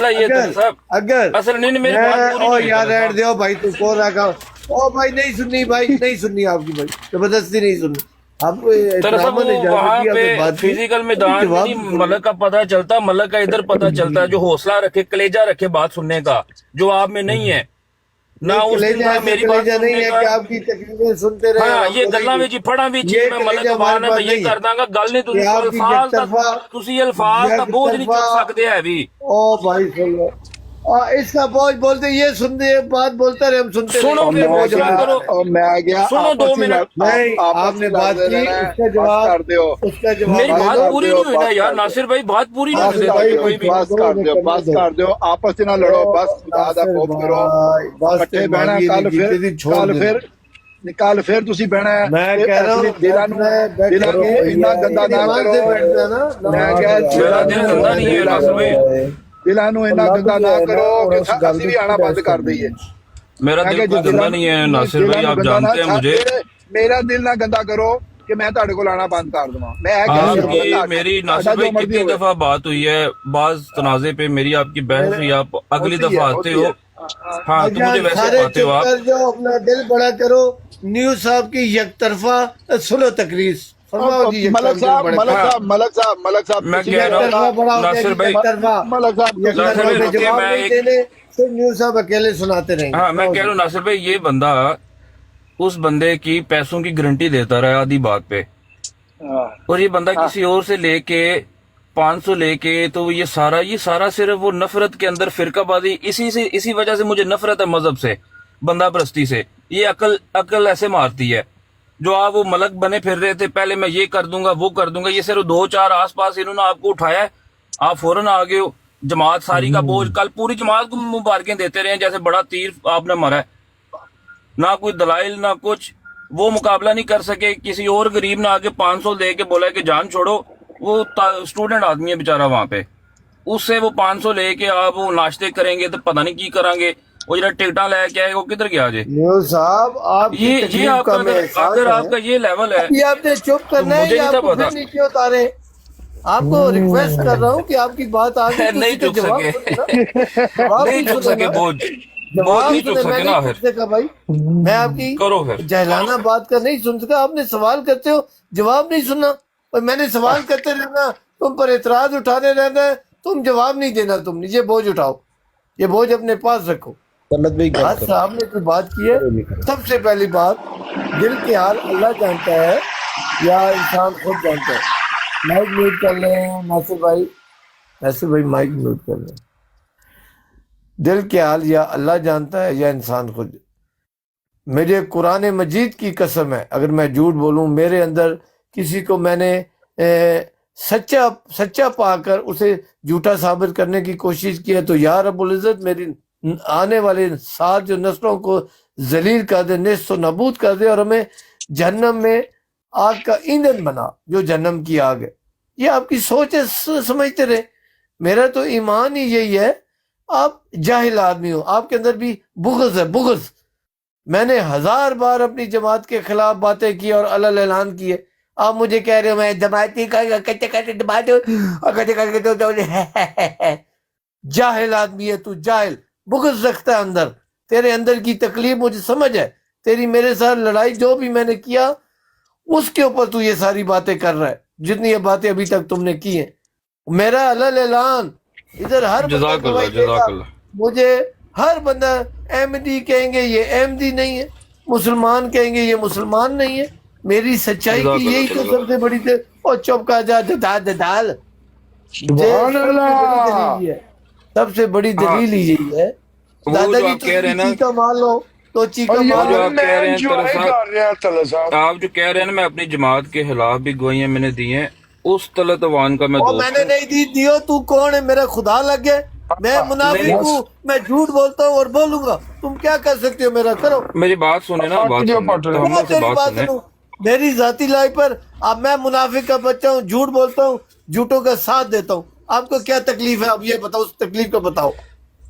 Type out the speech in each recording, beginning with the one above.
اگر اصل نہیں میری بات پوری او نہیں یار ہوئی رہن دیو بھائی، تو کون رکھا؟ او بھائی نہیں سننی، بھائی نہیں سننی آپ کی، بھائی زبردستی نہیں سننی آپ کو۔ سر صاحب احترام نے وہ اجازت وہاں دی، آپ پہ نے بات کی، فزیکل میدان میں جواب نہیں ملک کا پتہ چلتا، ملک کا ادھر پتہ چلتا ہے جو حوصلہ رکھے، کلیجہ رکھے بات سننے کا، جو آپ میں نہیں ہے نہ یہ اس دن کلیجہ تھا ایسا میری بات کلیجہ نہیں سننے ہے کا۔ کہ آپ کی تکلیفیں سنتے رہے اور ہاں ہم یہ کو گلاں نہیں وچ پڑھاں بھی دی۔ چیز یہ میں ملک کلیجہ ہمارے بان ہے پاس تو یہ نہیں ہے کر داں گا، گل نہیں کہ تسی آپ کی یک طرفہ تسی الفاظ دا بوجھ نہیں چک سکتے ہے بھی۔ او بھائی سن لو، اس کا بوجھ بولتے یہ سنتے بات بولتا رہے، ہم سنتے رہے، سنو یہ پھر میں بوجھ چپ گیا ہمارے کرو، سر ہے۔ میں گیا سنو 2 منٹ۔ نہیں، آپ آپس نے ہی بات لڑتے کی، رہنا ہے، اس کا بس جواب، کر دیو، اس کا جواب میری بس دے بات دو۔ کر پوری دیو، نہیں ہوئی نا بس یار، کر دیو، ناصر بھائی بات پوری نہیں بس ہونے ناصر دیتے کر بھائی دیو، کوئی بھی۔ بس دو کر میں دیو، کرنے بس دو۔ کر دیو، آپس سے نہ لڑو، او بس خدا دا ناصر خوف کرو، بھائی بس تے کٹھے بہنا مانگی کل نہیں پھر، کیتی تھی، چھوڑ کل دینا۔ پھر کل پھر تسی بہنا ہے میں تے کہہ رہا ایکچولی ہوں بیٹھنا ہے، بیٹھیں دلاں نو گے، اتنا گندا لیکن نہ ایمان کرو۔ سے بیٹھنا نا، میں نماز کہا میرا پڑھنا دل ہے، گندا میں نہیں ہے دل ناصر بھائی، دلاں نو اتنا لب گندا جو نہ ہے نا، کرو اور کہ اس گل اسی کے بھی آنا بحث بند کر کرنی دئیے۔ ہے۔ میرا میں دل کہ کوئی گندا نہیں ہے ناصر بھائی، آپ جانتے ہیں مجھے۔ میرا دل نہ گندا کرو کہ میں تہاڈے کول آنا بند کر دواں، میں یہ کہہ آپ ناصر رہا کی بھائی، میری تہاڈا ناصر جو بھائی مرضی کتنی ہوئے، دفعہ بات ہوئی ہے، بعض تنازع پہ میری آپ کی بحث میرے ہوئی، آپ اگلی ہوتی دفعہ ہے آتے ہوتی ہو، ہے۔ ہاں بھائی تو مجھے جان ویسے سارے پاتے ہو چپ آپ۔ کر جاؤ، اپنا دل بڑا کرو۔ نیو صاحب کی یک طرفہ سلو تقریر فرماؤ جی، یک ملک طرف دل صاحب بڑا ملک کرو۔ ہاں صاحب ملک صاحب ملک صاحب میں تسی کہہ یک رہا میرا ہوں نا طرفہ بڑا ہو گیا ناصر جی، بھائی، یک طرفہ، ملک صاحب یک تسی ناصر طرفہ بھائی پہ رکے، جواب میں نہیں ایک، دینے، پھر نیو صاحب اکیلے سناتے رہیں گے۔ ہاں میں آؤ کہہ جی۔ رہا ہوں ناصر بھائی یہ بندہ اس بندے کی پیسوں کی گارنٹی دیتا رہا آدھی بات پہ، اور یہ بندہ کسی اور سے لے کے 500 لے کے، تو یہ سارا صرف وہ نفرت کے اندر فرقہ بازی، اسی وجہ سے مجھے نفرت ہے مذہب سے، بندہ پرستی سے۔ یہ عقل ایسے مارتی ہے، جو آپ وہ ملک بنے پھر رہے تھے، پہلے میں یہ کر دوں گا وہ کر دوں گا، یہ صرف 2-4 آس پاس انہوں نے آپ کو اٹھایا ہے، آپ فوراً آگے ہو، جماعت ساری کا بوجھ کل پوری جماعت کو مبارکیں دیتے رہے ہیں جیسے بڑا تیر آپ نے مارا ہے، نہ کوئی دلائل نہ کچھ، وہ مقابلہ نہیں کر سکے، کسی اور غریب نے آگے 500 دے کے بولا کہ جان چھوڑو، وہ اسٹوڈنٹ آدمی ہے بیچارہ وہاں پہ، اس سے وہ 500 لے کے آپ وہ ناشتے کریں گے تو پتہ نہیں کی کریں گے، وہ جڑا ٹکٹاں لے کے آئے وہ کدھر گیا جی؟ نیو صاحب آپ کی یہ تکلیف آپ کا کا ہمیں احساس اگر ہے، آپ کا یہ لیول ہے ابھی آپ نے چپ تو کرنا ہے مجھے یا نہیں آپ تھا کو پتا۔ پھر نیچے اتارے؟ آپ کو ریکویسٹ کر رہا ہوں کہ آپ کی بات آ گئی تو نہیں اسی کا چک جواب سکے، سنے نا، جواب نہیں بھی چک سنے سکے نا، بوجھ جواب نہیں چک سنے۔ میں سکے نا نہیں آخر، سن سکا بھائی، میں آپ کی کرو پھر۔ جہلانہ بات کا نہیں سن سکا۔ آپ نے سوال کرتے ہو، جواب نہیں سننا، اور میں نے سوال کرتے رہنا، تم پر اعتراض اٹھانے رہنا ہے، تم جواب نہیں دینا، تم نیچے بوجھ اٹھاؤ، یہ بوجھ اپنے پاس رکھو۔ آج صاحب نے کوئی بات کی ہے، سب سے پہلی بات، دل کے حال اللہ جانتا ہے یا انسان خود جانتا ہے؟ مائک میوٹ کر لیں ناصر بھائی، ناصر بھائی مائک میوٹ کر لیں۔ دل کے حال یا اللہ جانتا ہے یا انسان خود۔ مجھے قرآن مجید کی قسم ہے، اگر میں جھوٹ بولوں، میرے اندر کسی کو میں نے سچا پا کر اسے جھوٹا ثابت کرنے کی کوشش کی ہے، تو یا رب العزت میری آنے والے 7 جو نسلوں کو ذلیل کر دے، نیست و نابود کر دے، اور ہمیں جہنم میں آگ کا ایندھن بنا، جو جہنم کی آگ ہے۔ یہ آپ کی سوچ ہے، سمجھتے رہے۔ میرا تو ایمان ہی یہی ہے، آپ جاہل آدمی ہو، آپ کے اندر بھی بغض ہے، بغض۔ میں نے 1000 بار اپنی جماعت کے خلاف باتیں کی اور علل اعلان کیے، آپ مجھے کہہ رہے ہو میں جماعتی جاہل آدمی ہے تو، جاہل، بغض رکھتا ہے اندر، تیرے اندر کی تکلیف مجھے سمجھ ہے، تیری میرے ساتھ لڑائی جو بھی میں نے کیا اس کے اوپر تو یہ ساری باتیں کر رہا ہے، جتنی یہ باتیں ابھی تک تم نے کی ہیں۔ میرا علل اعلان ادھر ہر بندہ جزاک اللہ گواہی دے گا، جزاک اللہ۔ مجھے ہر بندہ احمدی کہیں گے یہ احمدی نہیں ہے، مسلمان کہیں گے یہ مسلمان نہیں ہے۔ میری سچائی کی جزاک اللہ یہی تو جزاک سب سے بڑی اور چپ کا جا دال، سبحان سب سے بڑی اللہ۔ دلیل ہے، سب سے بڑی ہاں دلیل ہی یہی ہے۔ وہ دادا جو جی آپ تو کہہ رہے ہیں نا، چیخا مار لو تو چیخا اور وہ مار جو لو۔ یار آپ کہہ میں رہے ہیں طلعت انجوائے صاحب، کر رہا طلعت صاحب۔ آپ جو کہہ رہے ہیں نا میں اپنی جماعت کے خلاف بھی گوئیاں میں نے دی ہیں، اس طلعت عوان کا میں اور میں دوست نے ہوں۔ نہیں دیو، تو کون ہے؟ میرا خدا لگ گئے، میں منافق نہیں ہوں، میں جھوٹ بولتا ہوں اور بولوں گا، تم کیا کر سکتے ہو؟ میرا کرو، میری بات سنیں نا، پٹ بات جو سنیں، پٹ رہے کیا تحمل سے تیری بات بات سنیں۔ سنوں؟ میری ذاتی لائف پر اب میں منافق کا بچہ ہوں، جھوٹ بولتا ہوں، جھوٹوں کا ساتھ دیتا ہوں۔ آپ کو کیا تکلیف ہے؟ اب یہ بتاؤ، اس تکلیف کو بتاؤ۔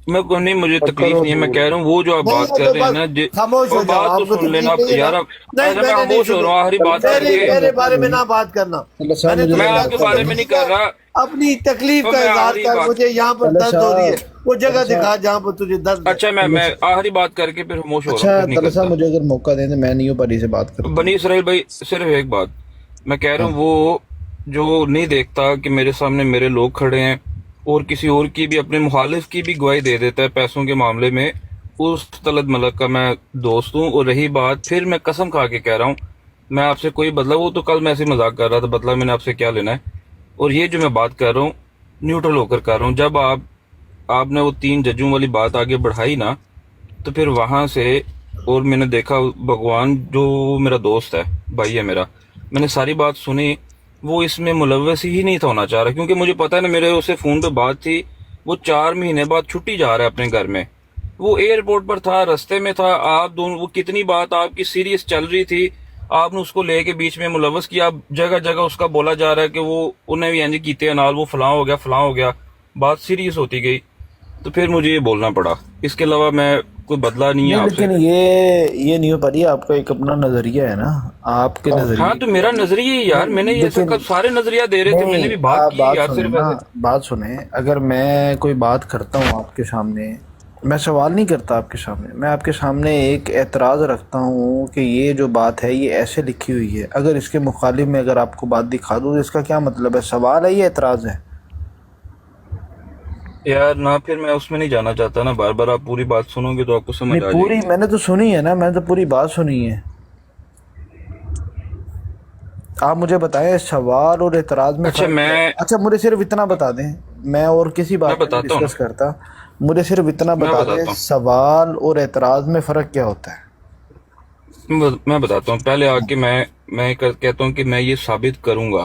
میں کوئی نہیں، مجھے تکلیف کرو نہیں ہے، میں دور۔ کہہ رہا ہوں وہ جو آپ نہیں بات ہے کر تو رہے ہیں بس نا خاموش اور ہو جاؤ، بات تو آپ کو سن لینا تکلیف نہیں ہے نا؟ یار، نہیں، اچھا میں میں نے نہیں خاموش ہو سنی، رہا ہوں، ہری بات کر کے۔ میرے بارے میں نہ بات کرنا۔ میں نے میں تمہیں آپ کہا کے کوئی بارے میں نہیں تکلیف کر ہے، رہا، اپنی تکلیف تو کا میں اظہار آخری کر، بات، مجھے یہاں پر درد ہو رہی ہے۔ وہ جگہ دکھا جہاں پر تجھے درد ہے۔ اچھا میں آخری بات کر کے پھر خاموش ہو اچھا رہا ہوں، طلعت صاحب مجھے اگر موقع دیں تو میں نیو پری سے بات کروں. بنی اسرائیل بھائی صرف ایک بات میں کہہ رہا ہوں، وہ جو نہیں دیکھتا کہ میرے سامنے میرے لوگ کھڑے ہیں اور کسی اور کی بھی اپنے مخالف کی بھی گواہی دے دیتا ہے پیسوں کے معاملے میں، اس طلعت ملک کا میں دوست ہوں. اور رہی بات، پھر میں قسم کھا کے کہہ رہا ہوں میں آپ سے کوئی بدلہ، وہ تو کل میں ایسے مذاق کر رہا تھا، بدلہ میں نے آپ سے کیا لینا ہے. اور یہ جو میں بات کر رہا ہوں نیوٹرل ہو کر کر رہا ہوں. جب آپ نے وہ 3 ججوں والی بات آگے بڑھائی نا، تو پھر وہاں سے اور میں نے دیکھا بھگوان جو میرا دوست ہے، بھائی ہے میرا، میں نے ساری بات سنی. وہ اس میں ملوث ہی نہیں تھا ہونا چاہ رہا، کیونکہ مجھے پتا ہے نا میرے اسے فون پہ بات تھی. وہ 4 مہینے بعد چھٹی جا رہا ہے اپنے گھر میں، وہ ایئرپورٹ پر تھا، رستے میں تھا. آپ دونوں وہ کتنی بات آپ کی سیریس چل رہی تھی، آپ نے اس کو لے کے بیچ میں ملوث کیا. جگہ جگہ اس کا بولا جا رہا ہے کہ وہ انہیں بھی انج کیتے ہیں نال، وہ فلاں ہو گیا فلاں ہو گیا. بات سیریس ہوتی گئی تو پھر مجھے یہ بولنا پڑا. اس کے علاوہ میں کوئی بدلہ نہیں ہے آپ سے. لیکن یہ نیو پری آپ کا ایک اپنا نظریہ ہے نا، آپ کے نظریے. ہاں تو میرا نظریہ ہی یار، میں نے یہ سارے نظریہ دے رہے تھے، میں نے بھی بات کی یار. صرف بات سنیں، اگر میں کوئی بات کرتا ہوں آپ کے سامنے، میں سوال نہیں کرتا آپ کے سامنے، میں آپ کے سامنے ایک اعتراض رکھتا ہوں کہ یہ جو بات ہے یہ ایسے لکھی ہوئی ہے. اگر اس کے مخالف میں اگر آپ کو بات دکھا دوں تو اس کا کیا مطلب ہے؟ سوال ہے یہ اعتراض ہے؟ یار نہ پھر میں اس میں نہیں جانا چاہتا نا، بار بار آپ پوری بات سنو گے تو آپ کو سمجھ آ جائے پوری گی. میں نے تو سنی ہے نا، میں نے تو پوری بات سنی ہے. آپ مجھے بتائیں سوال اور اعتراض میں اچھا اچھا مجھے صرف اتنا بتا دیں، میں اور کسی بات پہ ڈسکس کرتا، مجھے صرف اتنا بتا دیں سوال اور اعتراض میں فرق کیا ہوتا ہے. میں بتاتا ہوں. پہلے آ کے میں کہتا ہوں کہ میں یہ ثابت کروں گا،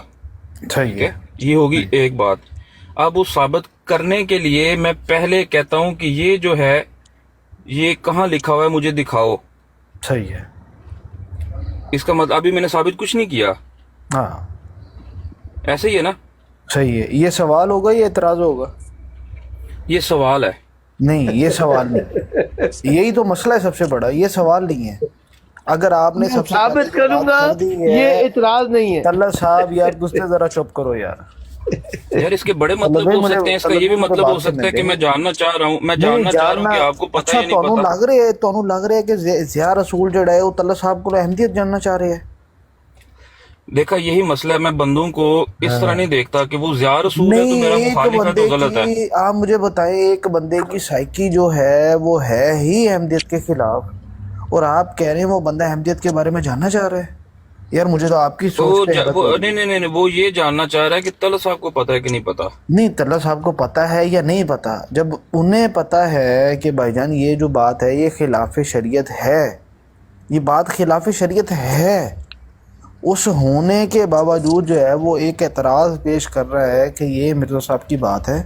ٹھیک ہے، یہ ہوگی ایک بات. اب اس ثابت کرنے کے لیے میں پہلے کہتا ہوں کہ یہ جو ہے یہ کہاں لکھا ہوا ہے مجھے دکھاؤ. صحیح ہے. اس کا مطلب ابھی میں نے ثابت کچھ نہیں کیا. ہاں ایسے ہی ہے نا. صحیح ہے. یہ سوال ہوگا یا اعتراض ہوگا؟ یہ سوال ہے. نہیں یہ سوال نہیں، یہی تو مسئلہ ہے سب سے بڑا، یہ سوال نہیں ہے. اگر آپ نے سب سے ثابت کروں گا یہ اعتراض نہیں ہے. طلعت صاحب یار دوسرے ذرا چپ کرو یار. یار اس کے بڑے مطلب ہو سکتے ہیں، اس کا یہ بھی مطلب ہو سکتا ہے کہ میں جاننا چاہ رہا ہوں، میں جاننا چاہ رہا ہوں کہ آپ کو پتہ ہے نہیں پتہ. لگ رہا ہے کہ ضیاء رسول جڑا ہے وہ طلعت صاحب کو احمدیت جاننا چاہ رہے ہیں. دیکھا یہی مسئلہ ہے، میں بندوں کو اس طرح نہیں دیکھتا کہ وہ ضیاء رسول ہے تو میرا مخالف ہے تو غلط ہے. آپ مجھے بتائیں ایک بندے کی سائیکی جو ہے وہ ہے ہی احمدیت کے خلاف، اور آپ کہہ رہے ہیں وہ بندہ احمدیت کے بارے میں جاننا چاہ رہا ہے. یار مجھے تو آپ کی سوچ نہیں وہ یہ جاننا چاہ رہا ہے کہ طلعت صاحب کو پتہ ہے کہ نہیں پتہ. نہیں طلعت صاحب کو پتہ ہے یا نہیں پتہ. جب انہیں پتہ ہے کہ بھائی جان یہ جو بات ہے یہ خلاف شریعت ہے، یہ بات خلاف شریعت ہے، اس ہونے کے باوجود جو ہے وہ ایک اعتراض پیش کر رہا ہے کہ یہ مرزا صاحب کی بات ہے.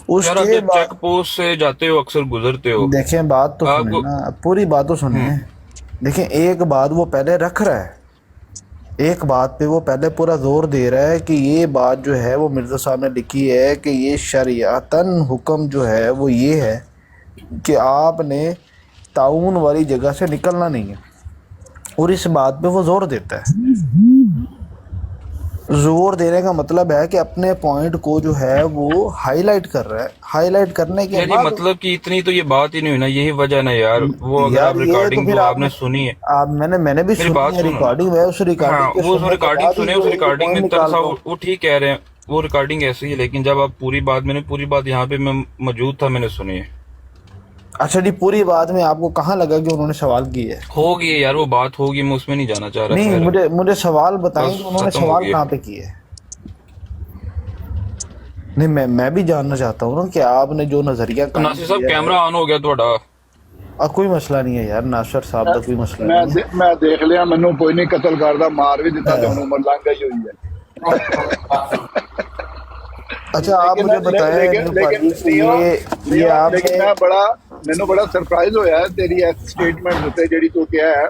اس کے چیک پوسٹ سے جاتے ہو اکثر گزرتے ہو. دیکھیں بات تو سنیں نا، پوری بات تو سنیں. دیکھیں ایک بات وہ پہلے رکھ رہا ہے، ایک بات پہ وہ پہلے پورا زور دے رہا ہے کہ یہ بات جو ہے وہ مرزا صاحب نے لکھی ہے کہ یہ شریعتاً حکم جو ہے وہ یہ ہے کہ آپ نے تعاون والی جگہ سے نکلنا نہیں ہے، اور اس بات پہ وہ زور دیتا ہے. زور دینے کا مطلب ہے کہ اپنے پوائنٹ کو جو ہے وہ ہائی لائٹ کر رہا ہے. ہائی لائٹ کرنے کے بعد مطلب کہ اتنی تو یہ بات ہی نہیں ہوئی نا، یہی وجہ نا یار. وہ اگر آپ ریکارڈنگ جو آپ نے سنی ہے، میں نے بھی سنی ہے ریکارڈنگ میں، اس ریکارڈنگ سنے، اس ریکارڈنگ میں طلعت صاحب وہ ٹھیک کہہ رہے ہیں، وہ ریکارڈنگ ایسی ہے، لیکن جب آپ پوری بات، میں نے پوری بات یہاں پہ میں موجود تھا، میں نے سنی ہے. اچھا جی پوری بات میں آپ کو کہاں لگا کہ انہوں نے سوال کی ہے؟ ہوگی یار وہ بات ہوگی، میں اس میں نہیں جانا چاہ رہا. نہیں مجھے سوال بتائیں کہ انہوں نے سوال کہاں پہ کیے. نہیں میں بھی جاننا چاہتا ہوں نا کہ آپ نے جو نظریہ ناصر صاحب کیمرہ آن ہو گیا تھوڑا. کوئی مسئلہ نہیں ہے یار، ناصر صاحب کا کوئی مسئلہ نہیں ہے. میں دیکھ لیا، مینوں کوئی نہیں قتل کردا، مار بھی دیتا تے عمر لنگ گئی ہوئی ہے. اچھا آپ مجھے بتائیں یہ آپ مینوں بڑا سرپرائز ہویا ہے تیری اس سٹیٹمنٹ تے جڑی تو کہا ہے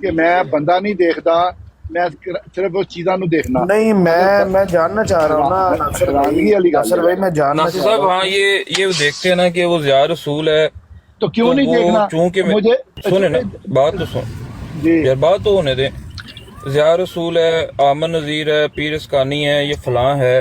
کہ میں بندہ نہیں دیکھدا، میں صرف اس چیزاں نو دیکھنا. نہیں میں جاننا چاہ رہا ہوں نا ناصر بھائی، میں جاننا ناصر صاحب. ہاں یہ دیکھتے ہیں نا کہ وہ ضیاء رسول ہے تو کیوں نہیں دیکھنا. چونکہ مجھے سنیں نا بات تو سن یار، بات تو ہونے دیں. ضیاء رسول ہے، آمن نذیر ہے، پیر اسکانی ہے، یہ فلاں ہے،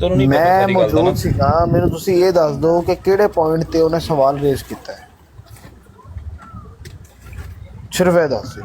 ਤੈਨੂੰ ਨਹੀਂ ਪਤਾ ਮੈਂ ਸਾਰੀ ਗੱਲ ਦਾ ਨਾ। ਮੌਜੂਦ ਸੀਗਾ, ਮੈਨੂੰ ਤੁਸੀਂ ਇਹ ਦੱਸ ਦਿਓ ਕਿ ਕਿਹੜੇ ਪੁਆਇੰਟ ਤੇ ਉਹਨੇ ਸਵਾਲ ਰੇਜ਼ ਕੀਤਾ ਹੈ, ਸਿਰਫ ਇਹ ਦੱਸ ਦਿਓ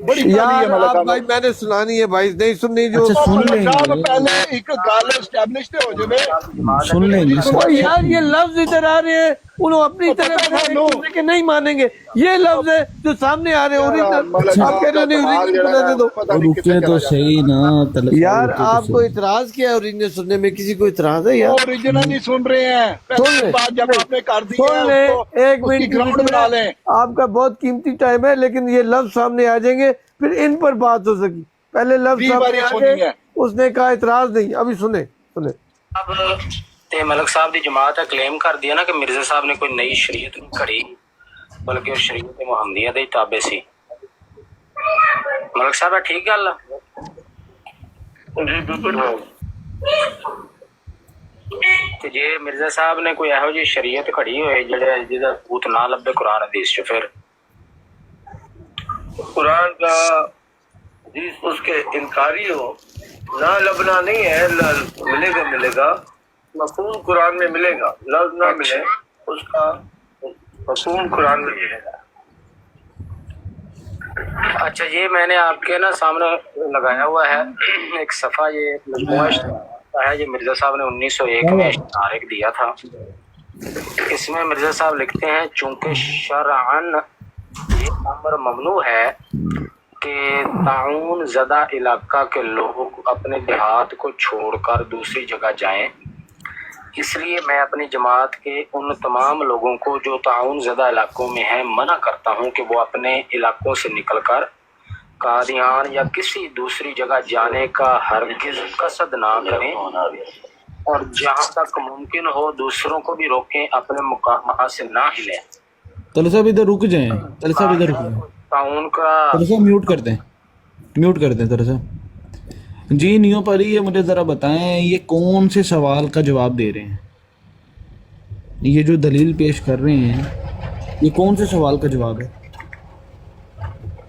بڑی پیاری ہے یار ملک آپ بھائی صاحب میں نے سنانی ہے بھائی نہیں سننی جو اچھا سن لیں صاحب گے پہلے ایک گل اسٹیبلش ہو جائے سن لیں گے وہ یار یہ لفظ ادھر آ رہے ہیں انہوں اپنی طرف سے ایک دوسرے کے نہیں مانیں گے یہ لفظ ہے جو سامنے آ رہے ہیں اوریجنل آپ کہہ رہے ہیں اوریجنل کو رہنے دو رکے تو صحیح نا یار آپ کو اعتراض کیا ہے اوریجنل سننے میں کسی کو اعتراض ہے یار اوریجنل نہیں سن رہے ہیں سن لیں بات جب آپ نے کر دی سن لیں ایک اس کی منٹ گراؤنڈ بنا لیں آپ کا بہت قیمتی ٹائم ہے لیکن یہ لفظ سامنے آ جائیں گے پھر ان پر بات ہو سکی پہلے لفظ جی سامنے بھائی آ سنی گئے ہے اس نے کہا اعتراض نہیں ابھی سنیں اب تے ملک صاحب دی جماعت کلیم کر دیا نا کہ مرزا صاحب نے کوئی نئی شریعت نہیں کھڑی بلکہ وہ شریعت محمدیہ دے تابع سی ملک صاحب ٹھیک گل جی بالکل تے جے مرزا صاحب نے کوئی ایہو جی شریعت کھڑی ہوئے جڑے جدا ثبوت نہ لبے قرآن حدیث چ پھر قرآن کا حدیث اس کے انکاری ہو نہ لبنا نہیں ہے ملے گا مفہوم قرآن میں ملے گا لفظ نہ ملے اس کا مفہوم قرآن میں ملے گا اچھا یہ میں نے آپ کے نا سامنے لگایا ہوا ہے ایک صفحہ یہ مجموعہ اشتہار ہے یہ مرزا صاحب نے 1901 میں اشتہار ایک دیا تھا اس میں مرزا صاحب لکھتے ہیں چونکہ شرعاً یہ امر ممنوع ہے کہ تعاون زدہ علاقہ کے لوگ اپنے دیہات کو چھوڑ کر دوسری جگہ جائیں اس لیے میں اپنی جماعت کے ان تمام لوگوں کو جو تعاون زدہ علاقوں میں ہیں منع کرتا ہوں کہ وہ اپنے علاقوں سے نکل کر قادیان یا کسی دوسری جگہ جانے کا ہرگز قصد نہ کریں اور جہاں تک ممکن ہو دوسروں کو بھی روکیں اپنے مقامات سے نہ ہلیں طلع صاحب ادھر رک جائیں طلع صاحب ادھر رک جائیں تعاون کا طلع صاحب میوٹ کر دیں طلع صاحب جی نیو پری یہ مجھے ذرا بتائیں یہ کون سے سوال کا جواب دے رہے ہیں یہ جو دلیل پیش کر رہے ہیں یہ کون سے سوال کا جواب ہے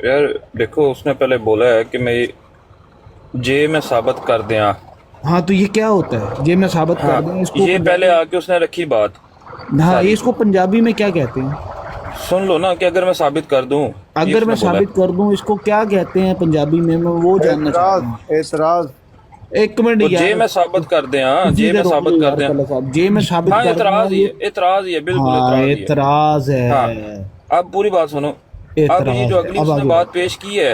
یار دیکھو اس نے پہلے بولا ہے کہ میں ثابت کر دیا ہاں تو یہ کیا ہوتا ہے یہ میں ثابت کر دیں اس کو یہ پہلے آ کے اس نے رکھی بات ہاں اس کو پنجابی میں کیا کہتے ہیں سن لو نا کہ اگر میں ثابت کر دوں اگر میں ثابت کر دوں اس کو کیا کہتے ہیں پنجابی میں وہ جاننا چاہتا ہوں اعتراض ایک منٹ جے میں ثابت کر دیں جے میں ثابت کر دیں جے میں ثابت ہاں کر اعتراض ہی ہے بالکل اعتراض ہے اب پوری بات سنو اب یہ جو اگلی اس نے بات پیش کی ہے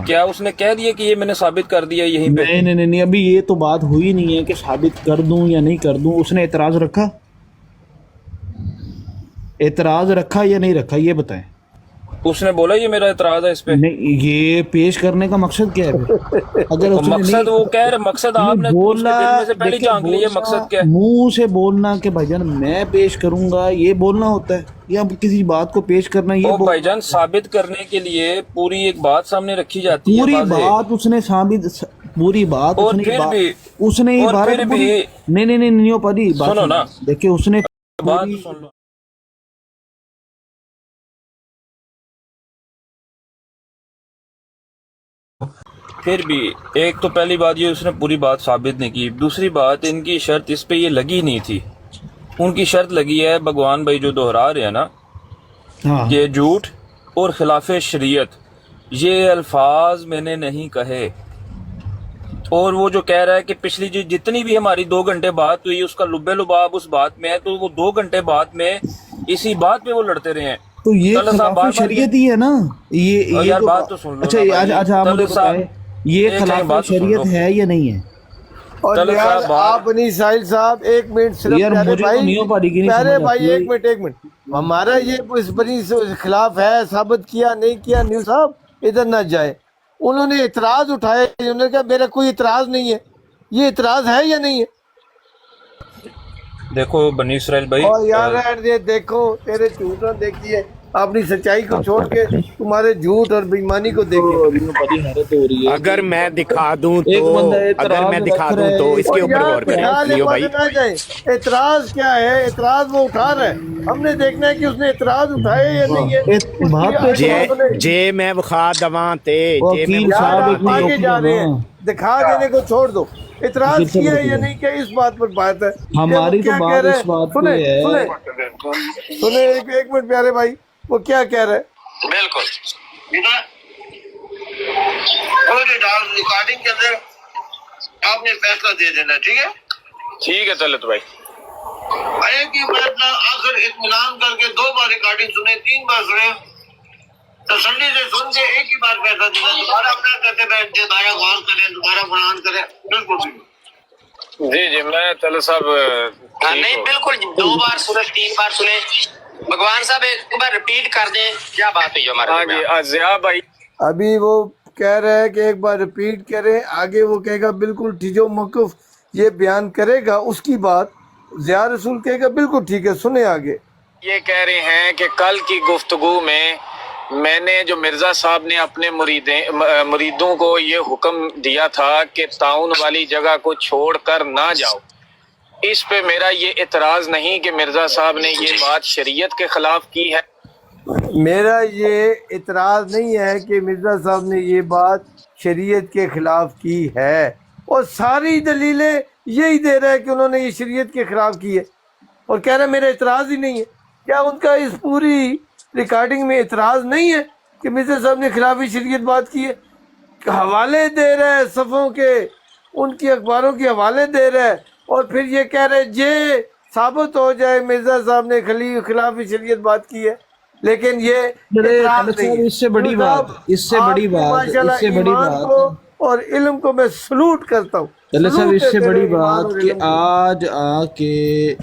کیا اس نے کہہ دیا کہ یہ میں نے ثابت کر دیا یہیں پہ نہیں ابھی یہ تو بات ہوئی نہیں ہے کہ ثابت کر دوں یا نہیں کر دوں اس نے اعتراض رکھا یا نہیں رکھا یہ بتائیں اس نے بولا یہ میرا اعتراض ہے اس پہ نہیں یہ پیش کرنے کا مقصد کیا ہے اگر مقصد وہ کہہ رہے مقصد آپ نے دل میں سے پہلے جان لیا مقصد کیا ہے منہ سے بولنا کہ بھائی جان میں پیش کروں گا یہ بولنا ہوتا ہے یا کسی بات کو پیش کرنا یہ بھائی جان ثابت کرنے کے لیے پوری ایک بات سامنے رکھی جاتی ہے پوری بات اس نے ثابت پوری بات اور پھر بھی اس نے نہیں پڑھی سنو نا دیکھیں اس نے بات سن لو پھر بھی ایک تو پہلی بات یہ اس نے پوری بات ثابت نہیں کی دوسری بات ان کی شرط اس پہ یہ لگی نہیں تھی ان کی شرط لگی ہے بھگوان بھائی جو دہرا رہے ہیں نا یہ جھوٹ اور خلاف شریعت یہ الفاظ میں نے نہیں کہے اور وہ جو کہہ رہا ہے کہ پچھلی جتنی بھی ہماری 2 گھنٹے بات ہوئی اس کا لبے لباب اس بات میں ہے تو وہ 2 گھنٹے بعد میں اسی بات پہ وہ لڑتے رہے ہیں تو یہ خلاف شریعت ہی ہے نا یہ بات تو سن لو اچھا آپ مجھے بتائیں یہ خلاف شریعت ہے یا نہیں ہے اور یار آپ نہیں ساحل صاحب ایک منٹ صرف پیارے بھائی ایک منٹ ہمارا یہ اس بنی خلاف ہے ثابت کیا نہیں کیا نیو صاحب ادھر نہ جائے انہوں نے اعتراض اٹھایا انہوں نے کہا میرا کوئی اعتراض نہیں ہے یہ اعتراض ہے یا نہیں ہے دیکھو بنی اسرائیل بھائی اور یار دیکھو تیرے جھوٹ نہ دیکھیے اپنی سچائی کو چھوڑ کے تمہارے جھوٹ اور بےایمانی کو دیکھیں اگر میں دکھا دوں تو اس کے اوپر غور کریں بھائی اعتراض کیا ہے اعتراض وہ اٹھا رہا ہے ہم نے دیکھنا ہے کہ اس نے اعتراض اٹھائے یا نہیں ہے جے میں بخا دواں تے آگے جا رہے ہیں دکھا دینے کو چھوڑ دو اعتراض کیا ہے یا نہیں کیا اس بات پر بات ہے ہماری تو بات اس بات پہ ہے سنیں ایک منٹ پیارے بھائی وہ کیا کہہ رہے بالکل اور ریکارڈنگ کے اندر آپ نے فیصلہ دے دینا، ٹھیک ہے؟ ٹھیک ہے طلعت بھائی. ایک ہی فیصلہ آخر اطمینان کر کے 2 بار ریکارڈنگ سنے، 3 بار سنے، تسلی سے سن کے ایک ہی بار فیصلہ دینا. دوبارہ اپنا کرتے بیٹھ دوبارہ غور کریں، دوبارہ بیان کریں، بالکل بھی جی میں طلعت صاحب نہیں بالکل 2 بار سنے 3 بار سنے. بھگوان صاحب ایک بار ریپیٹ کر دیں کیا بات ہوئی ہمارے. ہاں جی ضیاء بھائی ابھی وہ کہہ رہا ہے کہ ایک بار ریپیٹ کریں، آگے وہ کہے گا بالکل ٹھیک، جو موقف یہ بیان کرے گا اس کی بات ضیاء رسول کہے گا بالکل ٹھیک ہے. سنیں آگے. یہ کہہ رہے ہیں کہ کل کی گفتگو میں نے جو مرزا صاحب نے اپنے مریدوں کو یہ حکم دیا تھا کہ تعاون والی جگہ کو چھوڑ کر نہ جاؤ، اس پہ میرا یہ اعتراض نہیں کہ مرزا صاحب نے یہ بات شریعت کے خلاف کی ہے. میرا یہ اعتراض نہیں ہے کہ مرزا صاحب نے یہ بات شریعت کے خلاف کی ہے، اور ساری دلیلیں یہی دے رہا ہے کہ انہوں نے یہ شریعت کے خلاف کی ہے، اور کہہ رہا ہے میرا اعتراض ہی نہیں ہے. کیا ان کا اس پوری ریکارڈنگ میں اعتراض نہیں ہے کہ مرزا صاحب نے خلاف شریعت بات کی ہے؟ حوالے دے رہا ہے صفوں کے، ان کی اخباروں کے حوالے دے رہا ہے، اور پھر یہ کہہ رہے یہ ثابت ہو جائے مرزا صاحب نے خلاف شریعت بات کی ہے. لیکن یہ اعتراض نہیں ہے. اس سے بڑی بات ماشاءاللہ ایمان کو اور علم کو میں سلوٹ کرتا ہوں. طلعت صاحب اس سے بڑی بات ایمان اور کہ علم کو. آج آ کے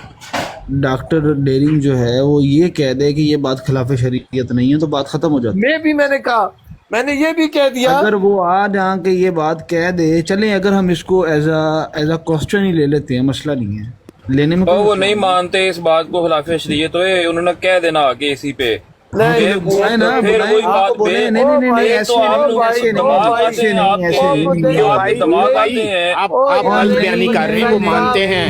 ڈاکٹر ڈیرنگ جو ہے وہ یہ کہہ دے کہ یہ بات خلاف شریعت نہیں ہے تو بات ختم ہو جاتی. میں نے کہا، میں نے یہ بھی کہہ دیا. اگر وہ آج آ کے یہ بات کہہ دے، چلیں اگر ہم اس کو ایز اے کوسچن ہی لے لیتے ہیں، مسئلہ نہیں ہے لینے میں. وہ نہیں مانتے اس بات کو خلاف شریعت، تو انہوں نے کہہ دینا آگے اسی پہ. بلائیں نا، بلائیں آپ کو بولیں. نہیں ایسے نہیں، آپ غلط بیانی کر رہے ہیں. وہ مانتے ہیں،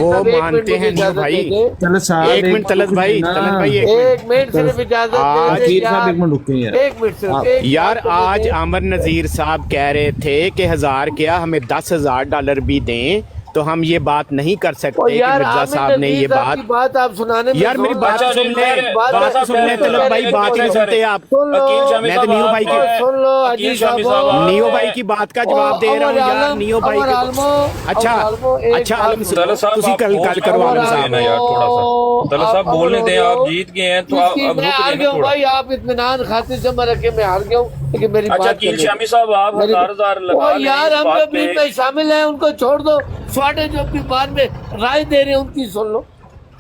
وہ مانتے ہیں نیو بھائی. ایک منٹ طلعت بھائی ایک منٹ صرف اجازت یار آج عامر نذیر صاحب کہہ رہے تھے کہ 1000 کیا ہمیں $10,000 بھی دیں تو ہم یہ بات نہیں کر سکتے کہ مرزا صاحب نے یہ بات آپ سنانے میں. یار میری بات سن لیں، بات سن لیں طلعت بھائی، بات نہیں سنتے آپ. میں تو نیو بھائی کی بات کا جواب دے رہا ہوں یار. نیو بھائی اچھا تسی کل کرو عالم صاحب. طلعت صاحب بولنے دیں، آپ جیت گئے ہیں تو آپ اب رک جائیں بھائی. آپ اطمینان خاطر جمع رکھے، میں ہار گیا ہوں لیکن میری بات. اچھا کیل شامی صاحب آپ 1000 لگا لیں یار، ہم اپنی میں شامل ہیں، ان کو چھوڑ دو. سواڈے جو اپنی بات میں رائے دے رہے ہیں ان کی سن لو.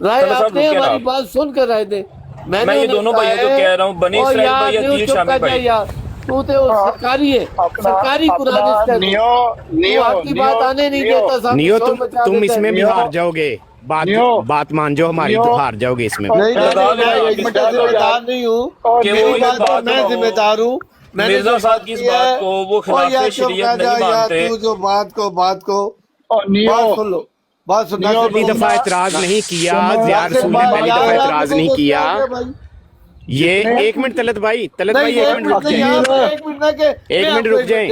رائے آپ نے ہماری بات سن کر رائے دیں. میں یہ دونوں بھائیوں کو کہہ رہا ہوں، بنی اسرائیل بھائی یا کیل شامی بھائی. تو سرکاری ہے، سرکاری قرآن اس کا آپ کی بات آنے نہیں دیتا. نیو تم اس میں بھی ہار جاؤ گے. بات مان جو ہماری، تو ہار جاؤ گے اس میں. ذمہ دار نہیں ہوں کہ میں ذمہ دار ہوں. مرزا صاحب کی اس بات کو وہ خلاف شریعت نہیں مانتے. جو بات کو سن لو، بات سننا. پہلی دفعہ اعتراض نہیں کیا ضیاء رسول نے، پہلی دفعہ اعتراض نہیں کیا. یہ ایک منٹ طلعت بھائی ایک منٹ رک جائیں.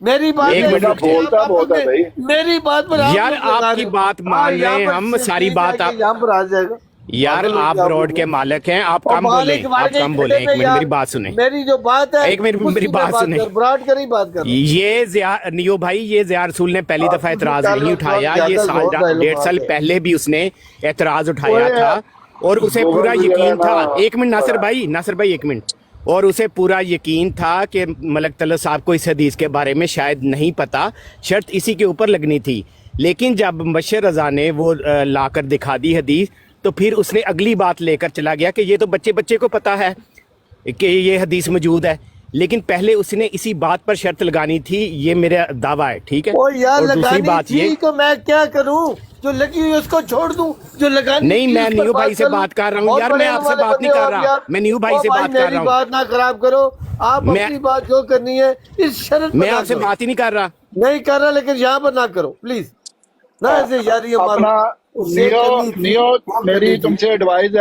میری بات ایک منٹ رک جائیں. میری بات پر یار آپ کی بات مان لیں ہم، ساری بات آپ یہاں پر آ جائے گا. یار آپ روڈ کے مالک ہیں، آپ کم بولیں. ایک منٹ میری بات سنیں. میری جو بات ہے ایک منٹ میری بات سنیں. براڈ کر ہی بات کر. یہ نیو بھائی، یہ ضیاء رسول نے پہلی دفعہ اعتراض نہیں اٹھایا. یہ 1.5 سال پہلے بھی اس نے اعتراض اٹھایا تھا اور اسے پورا یقین تھا. ایک منٹ ناصر بھائی ایک منٹ. اور اسے پورا یقین تھا کہ ملک طلعت صاحب کو اس حدیث کے بارے میں شاید نہیں پتا، شرط اسی کے اوپر لگنی تھی. لیکن جب مبشر رضا نے وہ لا کر دکھا دی حدیث، تو پھر اس نے اگلی بات لے کر چلا گیا کہ یہ تو بچے کو پتا ہے کہ یہ حدیث موجود ہے. لیکن پہلے اس نے اسی بات پر شرط لگانی تھی. یہ میرا دعویٰ ہے، ٹھیک ہے. اور دوسری بات یہ کہ میں کیا کروں، جو لگی ہوئی اس کو چھوڑ دوں، جو لگانی نہیں. میں نیو بھائی سے بات کر رہا ہوں یار، میں آپ سے بات نہیں کر رہا. میں نیو بھائی سے بات کر رہا ہوں. بات نہ خراب کرو، آپ اپنی بات جو کرنی ہے اس شرط. میں آپ سے بات ہی نہیں کر رہا، لیکن یہاں پر نہ کرو پلیز. نہ ایسے یاری نیو میری تم سے ایڈوائز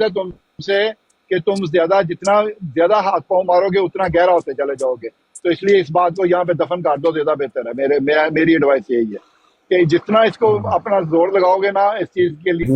ہے تم سے کہ تم جتنا زیادہ ہاتھ پاؤں مارو گے اتنا گہرا ہوتے چلے جاؤ گے. تو اس لیے اس بات کو یہاں پہ دفن کر دو، زیادہ بہتر ہے. میری ایڈوائس یہی ہے کہ جتنا اس کو اپنا زور لگاؤ گے نا اس چیز کے لیے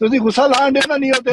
ਤੁਸੀਂ ਗੁੱਸਾ ਲਾਣ ਦੇ ਨਾ ਨਹੀਂ ਹੋਤੇ।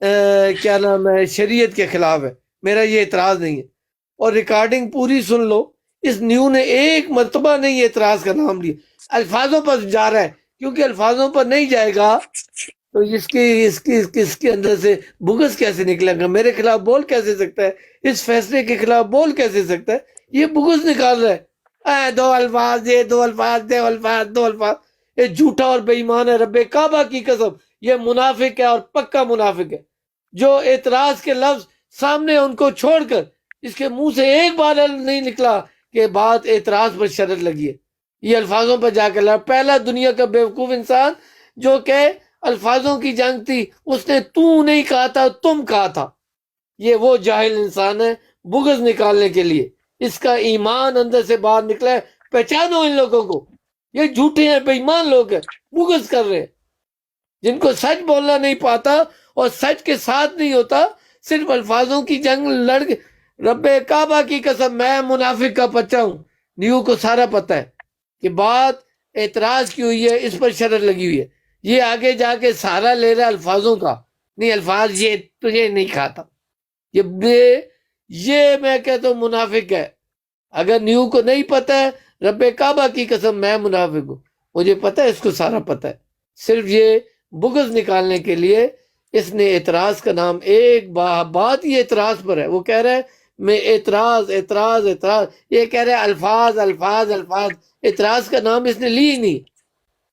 کیا نام ہے شریعت کے خلاف ہے، میرا یہ اعتراض نہیں ہے۔ اور ریکارڈنگ پوری سن لو، اس نیو نے ایک مرتبہ نہیں اعتراض کا نام لیا، الفاظوں پر جا رہا ہے، کیونکہ الفاظوں پر نہیں جائے گا تو اس کے اندر سے بغض کیسے نکلے گا، میرے خلاف بول کیسے سکتا ہے، اس فیصلے کے خلاف بول کیسے سکتا ہے، یہ بغض نکال رہا ہے۔ دو الفاظ، یہ دو الفاظ، دو الفاظ، یہ جھوٹا اور بے ایمان ہے، رب کعبہ کی قسم یہ منافق ہے اور پکا منافق ہے، جو اعتراض کے لفظ سامنے ان کو چھوڑ کر اس کے منہ سے ایک بار نہیں نکلا کہ بات اعتراض پر شرط لگی ہے، یہ الفاظوں پر جا کر لڑا۔ پہلا دنیا کا بیوقوف انسان جو کہ الفاظوں کی جنگ تھی، اس نے تو نہیں کہا تھا، تم کہا تھا، یہ وہ جاہل انسان ہے بغض نکالنے کے لیے، اس کا ایمان اندر سے باہر نکلا ہے۔ پہچانو ان لوگوں کو، یہ جھوٹے ہیں، بے ایمان لوگ ہیں، بغض کر رہے ہیں، جن کو سچ بولنا نہیں پاتا اور سچ کے ساتھ نہیں ہوتا، صرف الفاظوں کی جنگ لڑ کے۔ رب کعبہ کی قسم میں منافق کا بچہ ہوں، نیو کو سارا پتہ ہے کہ بات اعتراض کی ہوئی ہے، اس پر شرط لگی ہوئی ہے، یہ آگے جا کے سہارا لے رہا ہے الفاظوں کا، نہیں الفاظ یہ تجھے نہیں کھاتا، یہ میں کہتا ہوں منافق ہے۔ اگر نیو کو نہیں پتہ ہے رب کعبہ کی قسم میں منافق ہوں، مجھے پتہ ہے اس کو سارا پتہ ہے، صرف یہ بغض نکالنے کے لیے اس نے اعتراض کا نام ایک بات ہی اعتراض پر ہے، وہ کہہ رہا ہے میں اعتراض اعتراض اعتراض، یہ کہہ رہے الفاظ الفاظ الفاظ، اعتراض کا نام اس نے لی ہی نہیں،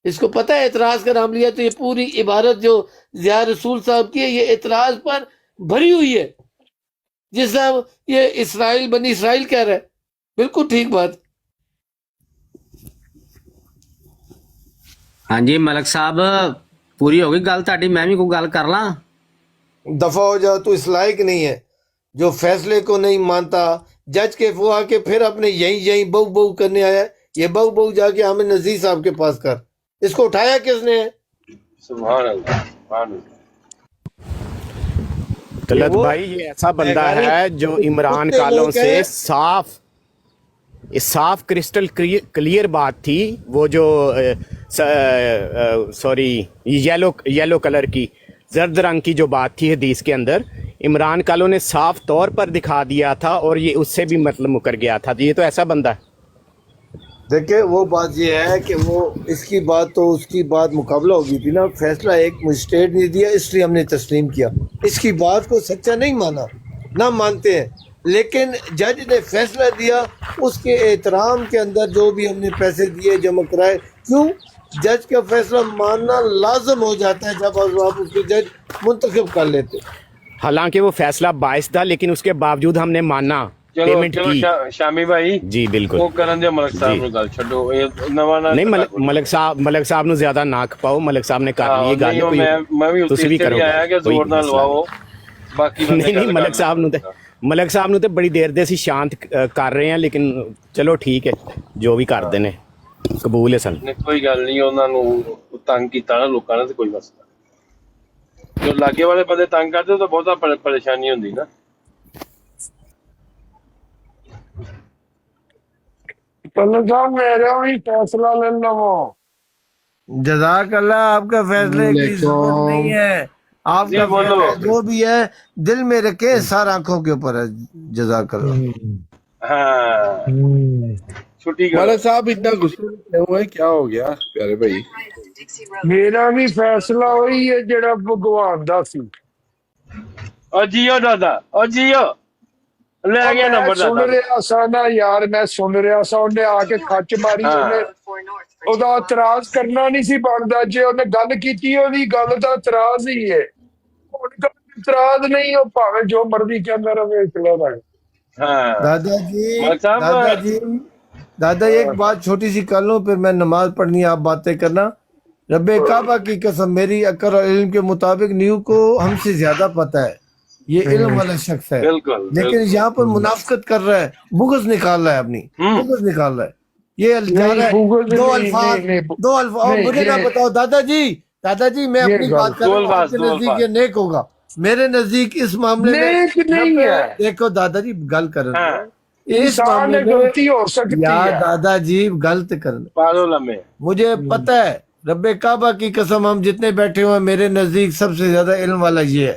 اس کو پتہ ہے اعتراض کا نام لیا تو یہ پوری عبارت جو ضیاء رسول صاحب کی ہے یہ اعتراض پر بھری ہوئی ہے، جس طرح یہ اسرائیل بنی اسرائیل کہہ رہا ہے، بالکل ٹھیک بات۔ ہاں جی ملک صاحب پوری ہو گئی گل تہاڈی، میں بھی کوئی گل کر لاں؟ دفع ہو جاؤ، تو اس لائق نہیں ہے جو فیصلے کو نہیں مانتا، جج کے فوا کے پھر اپنے یہیں بہو بہو کرنے آیا ہے، یہ بہو بہو جا کے حامد نذیر صاحب کے پاس کر، اس کو اٹھایا کس نے؟ سبحان اللہ سبحان اللہ۔ طلعت بھائی یہ ایسا بندہ ہے جو عمران کالوں سے صاف کرسٹل کلیئر بات تھی، وہ جو سوری یلو کلر کی زرد رنگ کی جو بات تھی حدیث کے اندر، عمران کالوں نے صاف طور پر دکھا دیا تھا اور یہ اس سے بھی مطلب مکر گیا تھا، یہ تو ایسا بندہ ہے۔ دیکھیں وہ بات یہ ہے کہ وہ اس کی بات تو اس کی بات مقابلہ ہو گئی تھی نا، فیصلہ ایک مجسٹریٹ نے دیا اس لیے ہم نے تسلیم کیا، اس کی بات کو سچا نہیں مانا، نہ مانتے ہیں، لیکن جج نے فیصلہ دیا، اس کے احترام کے اندر جو بھی ہم نے پیسے دیے جمع کرائے، کیوں جج کا فیصلہ ماننا لازم ہو جاتا ہے جب آپ اس کو جج منتخب کر لیتے۔ حالانکہ وہ فیصلہ باعث تھا لیکن اس کے باوجود ہم نے مانا، پیمنٹ کی۔ شامی بھائی جی بالکل، وہ کرن دے ملک صاحب نو گل چھڈو، نواں نہ نہیں ملک صاحب نو زیادہ نہ کھپاؤ، ملک صاحب نے کر لی گل، میں بھی تسی بھی کرو آیا کہ زور نہ لواؤ، باقی نہیں ملک صاحب نو تے بڑی دیر دے اسی شانت کر رہے ہیں، لیکن چلو ٹھیک ہے جو بھی کر دے نے قبول ہے سن، کوئی گل نہیں، انہاں نو تنگ کیتا نا لوکاں نے تے کوئی مسئلہ جو لاگے والے بندے تنگ کرتے تو بہت پریشانی ہوندی نا۔ میرا بھی فیصلہ لے لو، جزاک اللہ، آپ کا فیصلے کی ضرورت نہیں ہے، آپ کا فیصلہ جو بھی ہے دل میں رکھے، سارا آنکھوں کے اوپر ہے، جزاک اللہ۔ ہاں چھٹی کرو ملک صاحب اتنا غصے میں ہوئے، کیا ہو گیا پیارے بھائی؟ میرا بھی فیصلہ وہی ہے جڑا بھگوان دا سی۔ اور جیو دادا، اور جیو لے گیا نمبر سن رہا سا نا یار، میں سن رہا سا، انہیں آ کے کھچ ماری، انہیں اعتراض کرنا نہیں سی بنتا، جی انہیں گل کی وہی گل کا اعتراض ہی ہے، اعتراض نہیں، وہ پاوے جو مرضی کہنا رہے، چلو بھائی۔ دادا ایک بات چھوٹی سی کر لوں، پھر میں نماز پڑھنی، آپ باتیں کرنا۔ رب کعبہ کی قسم، میری عقل اور علم کے مطابق نیو کو ہم سے زیادہ پتہ ہے، یہ علم والا شخص ہے، لیکن یہاں پر منافقت کر رہا ہے، بغض نکال رہا ہے، اپنی بغض نکال رہا ہے، یہ دو الفاظ مجھے نہ بتاؤ۔ دادا جی میں اپنی بات کر رہا ہوں، آپ کے نزدیک یہ نیک ہوگا، میرے نزدیک اس معاملے میں دیکھو دادا جی گل کر رہے ہیں، اس معاملے میں یا دادا جی غلط کرنا، مجھے پتہ ہے، رب کعبہ کی قسم ہم جتنے بیٹھے ہوئے میرے نزدیک سب سے زیادہ علم والا یہ ہے،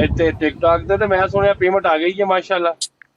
ਇੱਥੇ ਟਿਕਟੌਕ ਤੇ ਮੈਂ ਸੁਣਿਆ ਪੇਮੈਂਟ ਆ ਗਈ ਹੈ ਮਾਸ਼ਾਅੱਲਾ।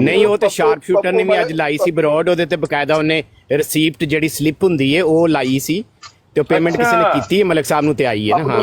ਨਹੀਂ ਉਹ ਤੇ ਸ਼ਾਰਪ ਸ਼ੂਟਰ ਨੇ ਵੀ ਅੱਜ ਲਾਈ ਸੀ ਬਰੋਡ, ਉਹਦੇ ਤੇ ਬਕਾਇਦਾ ਉਹਨੇ ਰਿਸੀਪਟ ਜਿਹੜੀ ਸਲਿੱਪ ਹੁੰਦੀ ਹੈ ਉਹ ਲਾਈ ਸੀ ਤੇ ਉਹ ਪੇਮੈਂਟ ਕਿਸੇ ਨੇ ਕੀਤੀ ਹੈ ਮਲਿਕ ਸਾਹਿਬ ਨੂੰ ਤੇ ਆਈ ਹੈ ਨਾ। ਹਾਂ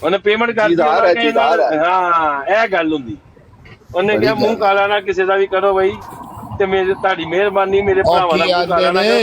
ਉਹਨੇ ਪੇਮੈਂਟ ਕਰਤੀ, ਹਾਂ ਇਹ ਗੱਲ ਹੁੰਦੀ। ਉਹਨੇ ਕਿਹਾ ਮੂੰਹ ਕਾਲਾ ਨਾ ਕਿਸੇ ਦਾ ਵੀ ਕਰੋ ਬਈ, ਤੇ ਮੇਰੇ ਤੁਹਾਡੀ ਮਿਹਰਬਾਨੀ, ਮੇਰੇ ਭਰਾਵਾਂ ਦਾ ਮੂੰਹ ਕਾਲਾ ਨਾ ਕਰੋ,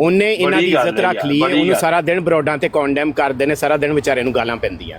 ਉਹਨੇ ਇਹਨਾਂ ਦੀ ਇੱਜ਼ਤ ਰੱਖ ਲਈ ਹੈ। ਉਹਨੂੰ ਸਾਰਾ ਦਿਨ ਬਰੋਡਾਂ ਤੇ ਕੌਂਡੈਮ ਕਰਦੇ ਨੇ, ਸਾਰਾ ਦਿਨ ਵਿਚਾਰੇ ਨੂੰ ਗਾਲਾਂ ਪੈਂਦੀਆਂ।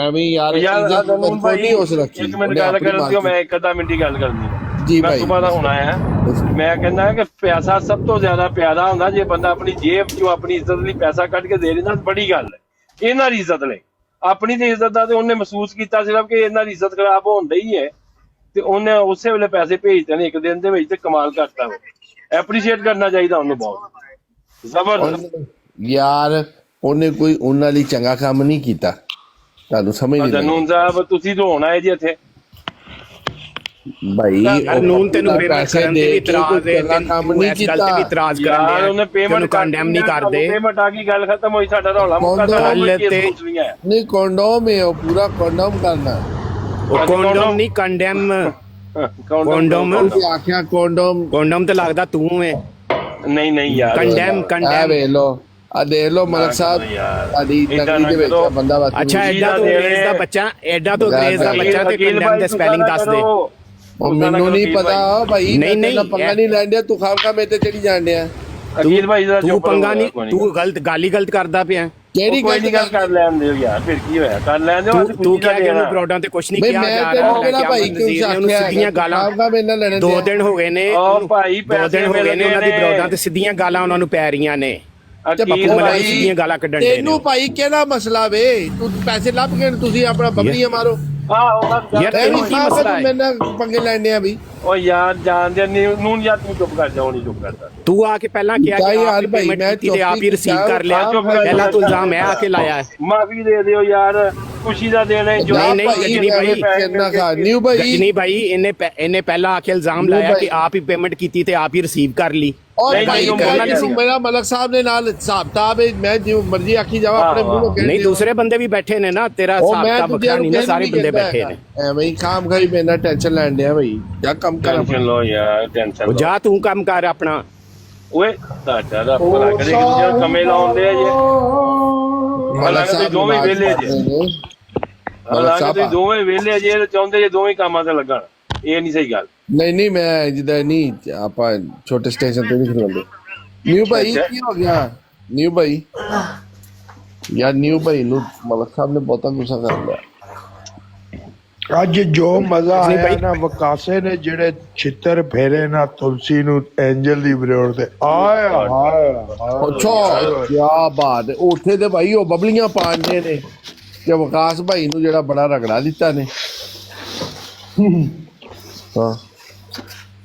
ਐਵੇਂ ਯਾਰ ਇੱਜ਼ਤ ਕੋਈ ਨਹੀਂ ਉਸ ਰੱਖੀ। ਇੱਕ ਮਿੰਟ ਗੱਲ ਕਰਨ ਦਿਓ, ਮੈਂ ਇੱਕ ਅੱਧਾ ਮਿੰਟ ਹੀ ਗੱਲ ਕਰਨੀ ਹੈ ਜੀ ਮੈਂ ਭਾਈ। ਸੁਬਾਹ ਦਾ ਹੁਣ ਆਇਆ, ਮੈਂ ਕਹਿੰਦਾ ਕਿ ਪੈਸਾ ਸਭ ਤੋਂ ਜ਼ਿਆਦਾ ਪਿਆਰਾ ਹੁੰਦਾ ਜੇ ਬੰਦਾ ਆਪਣੀ ਜੇਬ ਚੋਂ ਆਪਣੀ ਇੱਜ਼ਤ ਲਈ ਪੈਸਾ ਕੱਢ ਕੇ ਦੇ ਦਿੰਦਾ, ਬੜੀ ਗੱਲ ਹੈ। ਇਹਨਾਂ ਦੀ ਇੱਜ਼ਤ ਲਈ, ਆਪਣੀ ਤੇ ਇੱਜ਼ਤ ਦਾ ਤੇ ਉਹਨੇ ਮਹਿਸੂਸ ਕੀਤਾ ਸਿਰਫ ਕਿ ਇਹਨਾਂ ਦੀ ਇੱਜ਼ਤ ਖਰਾਬ ਹੁੰਦਾ ਹੀ ਹੈ, ਤੇ ਉਹਨੇ ਉਸੇ ਵੇਲੇ ਪੈਸੇ ਭੇਜ ਦੇਣੇ ਇੱਕ ਦਿਨ ਦੇ ਵਿੱਚ, ਤੇ ਕਮਾਲ ਕਰਤਾ। ਐਪਰੀਸ਼ੀਏਟ ਕਰਨਾ ਚਾਹੀਦਾ ਉਹਨੂੰ, ਬਹੁਤ ਜ਼ਬਰਦਸਤ ਯਾਰ। ਉਹਨੇ ਕੋਈ ਉਹਨਾਂ ਲਈ ਚੰਗਾ ਕੰਮ ਨਹੀਂ ਕੀਤਾ, ਤੁਹਾਨੂੰ ਸਮਝ ਨਹੀਂ ਜਨੂਨ ਸਾਹਿਬ ਤੁਸੀਂ ਤਾਂ ਹੋਣਾ ਹੈ ਜੀ ਇੱਥੇ ਭਾਈ। ਕਾਨੂੰਨ ਤੈਨੂੰ ਪੈਸੇ ਦੇ ਕੇ ਇਤਰਾਜ਼ ਹੈ, ਕੰਮ ਨਹੀਂ ਕੀਤਾ ਇਤਰਾਜ਼ ਯਾਰ, ਕਰਨ ਉਹਨੇ ਪੇਮੈਂਟ ਕੰਡੈਮ ਨਹੀਂ ਕਰਦੇ। ਪੇਮੈਂਟ ਆ ਗਈ, ਗੱਲ ਖਤਮ ਹੋਈ, ਸਾਡਾ ਰੌਲਾ ਮੁੱਕਾ। ਨਹੀਂ ਕੰਡੋਮ ਹੈ ਉਹ, ਪੂਰਾ ਕੰਡੋਮ ਕਰਨਾ। ਉਹ ਕੰਡੋਮ ਨਹੀਂ, ਕੰਡੈਮ ਕੰਡੋਮ ਆਖਿਆ ਕੰਡੋਮ ਤੇ ਲੱਗਦਾ ਤੂੰ ਹੈ। ਨਹੀਂ ਯਾਰ, ਕੰਡੈਮ ਵੇ ਲੋ ਆ ਦੇ ਲੋ ਮਲਿਕ ਸਾਹਿਬ, ਸਾਡੀ ਤਕਰੀਰ ਦੇ ਵਿੱਚ ਬੰਦਾ ਬਾਤ। ਅੱਛਾ ਐਡਾ ਤੋਂ ਅੰਗਰੇਜ਼ ਦਾ ਬੱਚਾ, ਐਡਾ ਤੋਂ ਅੰਗਰੇਜ਼ ਦਾ ਬੱਚਾ ਤੇ ਕੰਡੈਮ ਦੇ ਸਪੈਲਿੰਗ ਦੱਸ ਦੇ। ਉਹ ਮੈਨੂੰ ਨਹੀਂ ਪਤਾ ਭਾਈ, ਨਹੀਂ ਪੰਗਾ ਨਹੀਂ ਲੈਂਦੇ ਤੂੰ, ਖਾਮਖਾ ਮੇਰੇ ਤੇ ਚੜੀ ਜਾਂਦਿਆ। ਅਕੀਲ ਭਾਈ ਦਾ ਤੂੰ ਪੰਗਾ ਨਹੀਂ, ਤੂੰ ਗਲਤ ਗਾਲੀ ਗਲਤ ਕਰਦਾ ਪਿਆ। ਕਿਹੜੀ ਗੱਲ ਕਰ ਲੈਂਦੇ ਹੋ ਯਾਰ, ਫਿਰ ਕੀ ਹੋਇਆ, ਕਰ ਲੈਂਦੇ ਹੋ। ਤੂੰ ਕਿਹਾ ਕਿ ਉਹਨੂੰ ਬਰੋਡਾਂ ਤੇ ਕੁਝ ਨਹੀਂ ਕਿਹਾ ਜਾ ਰਿਹਾ, ਭਾਈ ਉਹਨੂੰ ਸਿੱਧੀਆਂ ਗਾਲਾਂ 2 ਦਿਨ ਹੋ ਗਏ ਨੇ, 2 ਦਿਨ ਹੋ ਗਏ ਨੇ ਉਹਨਾਂ ਦੀ ਬਰੋਡਾਂ ਤੇ ਸਿੱਧੀਆਂ ਗਾਲਾਂ ਉਹਨਾਂ ਨੂੰ ਪੈ ਰਹੀਆਂ ਨੇ। ਸਿੱਧੀਆਂ ਗਾਲਾਂ ਕੱਢਣ ਦੇ ਤੈਨੂੰ ਭਾਈ ਕਿਹੜਾ ਮਸਲਾ ਵੇ? ਤੂੰ ਪੈਸੇ ਲੱਭ ਕੇ ਤੁਸੀਂ ਆਪਣਾ ਬਬਲੀਆਂ ਮਾਰੋ। ਯਾਰ ਤੈਨੂੰ ਕੀ ਮਸਲਾ ਹੈ? ਮੈਨਾਂ ਪੰਗੇ ਲੈਣੇ ਆ ਵੀ। ਉਹ ਯਾਰ ਜਾਣਦੇ ਨੂਨ ਯਾਰ, ਤੂੰ ਚੁੱਪ ਕਰ ਜਾ, ਨਹੀਂ ਚੁੱਪ ਕਰਦਾ। ਤੂੰ ਆ ਕੇ ਪਹਿਲਾਂ ਕਿਹਾ ਕਿ ਆਪ ਪੇਮੈਂਟ ਕੀਤੀ ਤੇ ਆਪ ਹੀ ਰਿਸੀਵ ਕਰ ਲਿਆ, ਪਹਿਲਾਂ ਤੂੰ ਇਲਜ਼ਾਮ ਮੈਂ ਆ ਕੇ ਲਾਇਆ ਹੈ। ਮਾਫੀ ਦੇ ਦਿਓ ਯਾਰ, ਖੁਸ਼ੀ ਦਾ ਦਿਨ ਹੈ। ਨਹੀਂ ਗਜਨੀ ਭਾਈ ਇਹਨੇ ਪਹਿਲਾਂ ਆ ਕੇ ਇਲਜ਼ਾਮ ਲਾਇਆ ਕਿ ਆਪ ਹੀ ਪੇਮੈਂਟ ਕੀਤੀ ਤੇ ਆਪ ਹੀ ਰਿਸੀਵ ਕਰ ਲਈ। ਔਰ ਭਾਈ ਮੇਰਾ ਮਲਕ ਸਾਹਿਬ ਦੇ ਨਾਲ ਹਿਸਾਬ ਕਿਤਾਬ ਹੈ, ਮੈਂ ਜਿਵੇਂ ਮਰਜ਼ੀ ਆਖੀ ਜਾਵਾਂ ਆਪਣੇ ਮੂੰਹੋਂ। ਨਹੀਂ ਦੂਸਰੇ ਬੰਦੇ ਵੀ ਬੈਠੇ ਨੇ ਨਾ, ਤੇਰਾ ਹਿਸਾਬ ਕਿਤਾਬ ਵੱਖਰਾ ਨਹੀਂ ਨਾ, ਸਾਰੇ ਬੰਦੇ ਬੈਠੇ ਨੇ। ਐਵੇਂ ਹੀ ਖਾਮ ਖਾਈ ਮੇਰੇ ਨਾਲ ਟੈਨਸ਼ਨ ਲੈਣ ਡਿਆ ਭਾਈ, ਜਾ ਕੰਮ ਕਰ। ਟੈਨਸ਼ਨ ਲੋ ਯਾਰ, ਟੈਨਸ਼ਨ ਜਾ ਤੂੰ ਕੰਮ ਕਰ ਆਪਣਾ। ਓਏ ਤੁਹਾਡਾ ਦਾ ਭਲਾ ਕਰੇ, ਜਿਹੜੇ ਕਮੇ ਲਾਉਂਦੇ ਆ ਜੇ ਮਲਕ ਸਾਹਿਬ ਦੋਵੇਂ ਵੇਲੇ ਜੇ, ਮਲਕ ਸਾਹਿਬ ਦੋਵੇਂ ਵੇਲੇ ਜੇ, ਚਾਹੁੰਦੇ ਜੇ ਦੋਵੇਂ ਕੰਮਾਂ ਤੇ ਲੱਗਣ, ਇਹ ਨਹੀਂ ਸਹੀ ਗੱਲ। ਨਹੀਂ ਮੈਂ ਜਿੱਦਾਂ ਨਹੀਂ ਆਪਾਂ ਛੋਟੇ ਸਟੇਸ਼ਨ ਤੇ ਨਹੀਂ ਖਲੋਂਦੇ। ਨਿਊ ਭਾਈ ਕੀ ਹੋ ਗਿਆ? ਨਿਊ ਭਾਈ ਯਾਰ, ਨਿਊ ਭਾਈ ਨੂੰ ਮਲਕ ਸਾਹਿਬ ਨੇ ਬਹੁਤਾ ਗੁੱਸਾ ਕਰ ਲਿਆ। ਅੱਜ ਜੋ ਮਜ਼ਾ ਆਇਆ ਨਾ ਵਕਾਸੇ ਨੇ ਜਿਹੜੇ ਛਿੱਤਰ ਫੇਰੇ ਨਾ ਤੁਲਸੀ ਨੂੰ ਐਂਜਲ ਦੀ ਬਰੋੜ ਤੇ ਆਏ ਹਾਏ। ਅੱਛਾ ਕੀ ਬਾਤ ਹੈ। ਉੱਥੇ ਤੇ ਭਾਈ ਉਹ ਬਬਲੀਆਂ ਪਾਉਂਦੇ ਨੇ ਕਿ ਵਕਾਸ ਭਾਈ ਨੂੰ ਜਿਹੜਾ ਬੜਾ ਰਗੜਾ ਦਿੱਤਾ ਨੇ। ਹਾਂ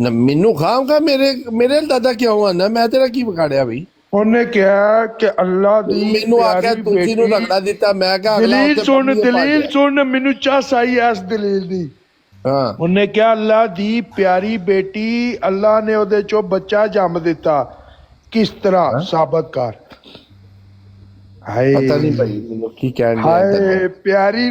ਨਾ ਮੈਨੂੰ ਖਾਮਗਾ ਮੇਰੇ ਦਾਦਾ ਕਿਉਂ ਆਂਦਾ, ਮੈਂ ਤੇਰਾ ਕੀ ਵਿਗਾੜਿਆ ਬਈ? ਉਹਨੇ ਕਿਹਾ ਕਿ ਅੱਲਾ ਦੀ ਮੈਨੂੰ ਆਖਿਆ ਪਿਆਰੀ ਤੁਸੀਂ ਨੂੰ ਬੇਟੀ- ਰਗੜਾ ਦਿੱਤਾ, ਮੈਂ ਕਿਹਾ ਅਗਲਾ ਦਲੀਲ ਉੱਥੇ ਸੁਣ, ਬੰਦੀ ਪਾ ਦਲੀਲ ਗਿਆ। ਸੁਣ, ਮੈਨੂੰ ਚੱਸ ਆਈ ਐ ਇਸ ਦਲੀਲ ਦੀ। ਹਾਂ ਉਹਨੇ ਕਿਹਾ ਅੱਲਾ ਦੀ ਪਿਆਰੀ ਬੇਟੀ, ਅੱਲਾ ਨੇ ਉਹਦੇ ਚੋਂ ਬੱਚਾ ਜੰਮ ਦਿੱਤਾ, ਕਿਸ ਤਰ੍ਹਾਂ ਸਾਬਤ ਕਰ। ਹਾਏ ਪਤਾ ਨਹੀਂ ਭਾਈ ਮੈਨੂੰ ਕੀ ਕਹਿਣ ਡਿਆ ਹਾਏ ਪਿਆਰੀ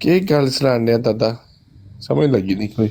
ਕੀ ਗੱਲ ਸੁਣਾਣ ਡਿਆ ਦਾਦਾ, ਸਮਝ ਲੱਗੀ ਨਹੀਂ ਕੋਈ।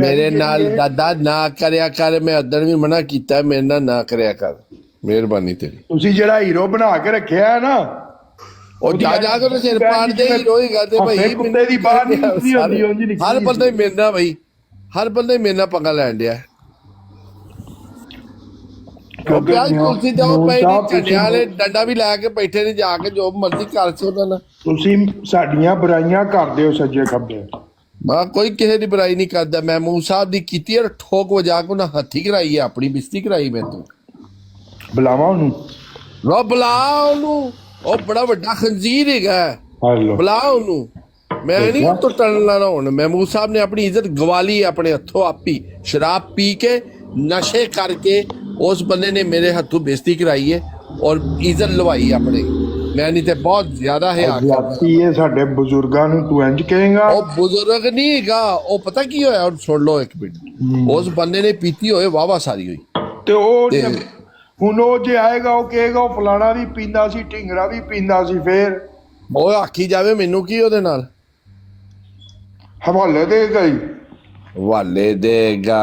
ਮੇਰੇ ਨਾਲ ਦਾਦਾ ਨਾ ਕਰਿਆ ਕਰ, ਮੈਂ ਉਦੋਂ ਵੀ ਮਨਾ ਕੀਤਾ, ਮੇਰੇ ਨਾਲ ਨਾ ਕਰਿਆ ਕਰ, ਮਿਹਰਬਾਨੀ ਤੇਰੀ। ਤੁਸੀਂ ਜਿਹੜਾ ਹੀਰੋ ਬਣਾ ਕੇ ਰੱਖਿਆ ਹੈ ਨਾ, ਉਹ ਜਾ ਜਾ ਕੇ ਸਿਰ ਪਾੜਦੇ ਹੀ ਰੋਏਗਾ ਤੇ ਭਾਈ ਹਫੇ ਕੁੱਤੇ ਦੀ ਬਾਹਰ ਨਹੀਂ ਨਿਕਲੀ ਹੁੰਦੀ, ਉਂਝ ਨਿਕਲੀ ਹਰ ਬੰਦਾ ਹੀ ਮੇਰੇ ਨਾਲ ਭਾਈ, ਹਰ ਬੰਦਾ ਹੀ ਮੇਰੇ ਨਾਲ ਪੰਗਾ ਲੈਣ ਡਿਆ। ਪਿਆਜ ਕੁਲਸੀ ਜਾਓ ਪਈ ਨਹੀਂ, ਝੰਡਿਆਂ ਵਾਲੇ ਡੰਡਾ ਵੀ ਲੈ ਕੇ ਬੈਠੇ ਨੇ, ਜਾ ਕੇ ਜੋ ਮਰਜ਼ੀ ਕਰ ਸੋ ਉਹਨਾਂ ਨਾਲ। ਤੁਸੀਂ ਸਾਡੀਆਂ ਬੁਰਾਈਆਂ ਕਰਦੇ ਹੋ ਸੱਜੇ ਖੱਬੇ। ਮੈਂ ਕੋਈ ਕਿਸੇ ਦੀ ਬੁਰਾਈ ਨਹੀਂ ਕਰਦਾ, ਮੈਂ ਮੂੰਹ ਸਾਹਿਬ ਦੀ ਕੀਤੀ ਔਰ ਠੋਕ ਵਜਾ ਕੇ ਉਹਨਾਂ ਹੱਥੀ ਕਰਾਈ ਹੈ, ਆਪਣੀ ਬਿਸਤੀ ਕਰਾਈ ਮੈਂ ਤੋਂ। ਬੁਲਾਵਾ ਉਹਨੂੰ, ਰੋ ਬੁਲਾ ਉਹਨੂੰ, ਉਹ ਬੜਾ ਵੱਡਾ ਖੰਜ਼ੀਰ ਹੈਗਾ, ਹੈਲੋ ਬੁਲਾ ਉਹਨੂੰ। ਮੈਂ ਨਹੀਂ ਟੁੱਟਣ ਲਾਣਾ ਹੁਣ। ਮਹਿਮੂਦ ਸਾਹਿਬ ਨੇ ਆਪਣੀ ਇੱਜ਼ਤ ਗਵਾ ਲਈ ਆਪਣੇ ਹੱਥੋਂ ਆਪੀ, ਸ਼ਰਾਬ ਪੀ ਕੇ ਨਸ਼ੇ ਕਰਕੇ ਉਸ ਬੰਦੇ ਨੇ ਮੇਰੇ ਹੱਥੋਂ ਬੇਇੱਜ਼ਤੀ ਕਰਾਈ ਹੈ ਔਰ ਇੱਜ਼ਤ ਲਵਾਈ ਆਪਣੇ। ਮੈਂ ਨਹੀਂ ਤੇ ਬਹੁਤ ਜ਼ਿਆਦਾ ਹੈ ਇਹ ਸਾਡੇ ਬਜ਼ੁਰਗਾਂ ਨੂੰ ਤੂੰ ਇੰਜ ਕਹੇਗਾ? ਉਹ ਬਜ਼ੁਰਗ ਨਹੀਂ ਹੈਗਾ, ਉਹ ਪਤਾ ਕੀ ਹੋਇਆ, ਹੁਣ ਸੁਣ ਲਓ ਇੱਕ ਮਿੰਟ। ਉਸ ਬੰਦੇ ਨੇ ਪੀਤੀ ਹੋਏ ਵਾਵਾ ਸਾਰੀ ਹੋਈ, ਤੇ ਉਹ ਹੁਣ ਉਹ ਜੇ ਆਏਗਾ ਉਹ ਕਹੇਗਾ ਉਹ ਫਲਾਣਾ ਵੀ ਪੀਂਦਾ ਸੀ, ਢਿੰਗਰਾ ਵੀ ਪੀਂਦਾ ਸੀ, ਫੇਰ ਉਹ ਆਖੀ ਜਾਵੇ ਮੈਨੂੰ ਕੀ ਉਹਦੇ ਨਾਲ ਹਵਾਲੇ ਦੇਗਾ ਹੀ, ਹਵਾਲੇ ਦੇਗਾ।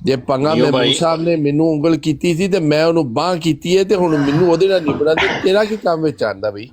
ਜੇ ਪੰਗਾ ਮਹਿਮੂਦ ਸਾਹਿਬ ਨੇ ਮੈਨੂੰ ਉਂਗਲ ਕੀਤੀ ਸੀ ਤੇ ਮੈਂ ਉਹਨੂੰ ਬਾਂਹ ਕੀਤੀ ਹੈ, ਤੇ ਹੁਣ ਮੈਨੂੰ ਉਹਦੇ ਨਾਲ ਨਿਬੜਨ ਦੇ ਤੇਰਾ ਕੀ ਕੰਮ ਵਿੱਚ ਆਂਦਾ ਬਈ?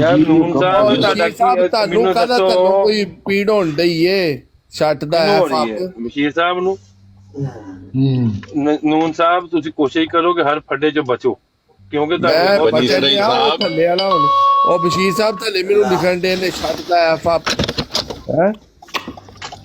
ਯਾਰ ਨੂਨ ਸਾਹਿਬ ਤੁਹਾਡਾ ਤੁਹਾਨੂੰ ਕਹਦਾ ਤੁਹਾਨੂੰ ਕੋਈ ਪੀੜ ਹੋਣ ਡਈ ਏ, ਛੱਟ ਦਾ ਹੈ ਫੱਕ। ਮਸ਼ੀਰ ਸਾਹਿਬ ਨੂੰ ਨੂਨ ਸਾਹਿਬ ਤੁਸੀਂ ਕੋਸ਼ਿਸ਼ ਕਰੋ ਕਿ ਹਰ ਫੱਡੇ ਚੋਂ ਬਚੋ, ਕਿਉਂਕਿ ਮੈਂ ਤੁਹਾਡੇ ਬਚਿਆ ਨਹੀਂ ਆ, ਉਹ ਥੱਲੇ ਵਾਲਾ ਹੁਣ ਉਹ ਬਸ਼ੀਰ ਸਾਹਿਬ ਥੱਲੇ ਮੈਨੂੰ ਲਿਖਣ ਦੇ ਨੇ, ਛੱਟ ਦਾ ਹੈ ਫੱਕ ਹੈ।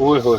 ਓਏ ਹੋਏ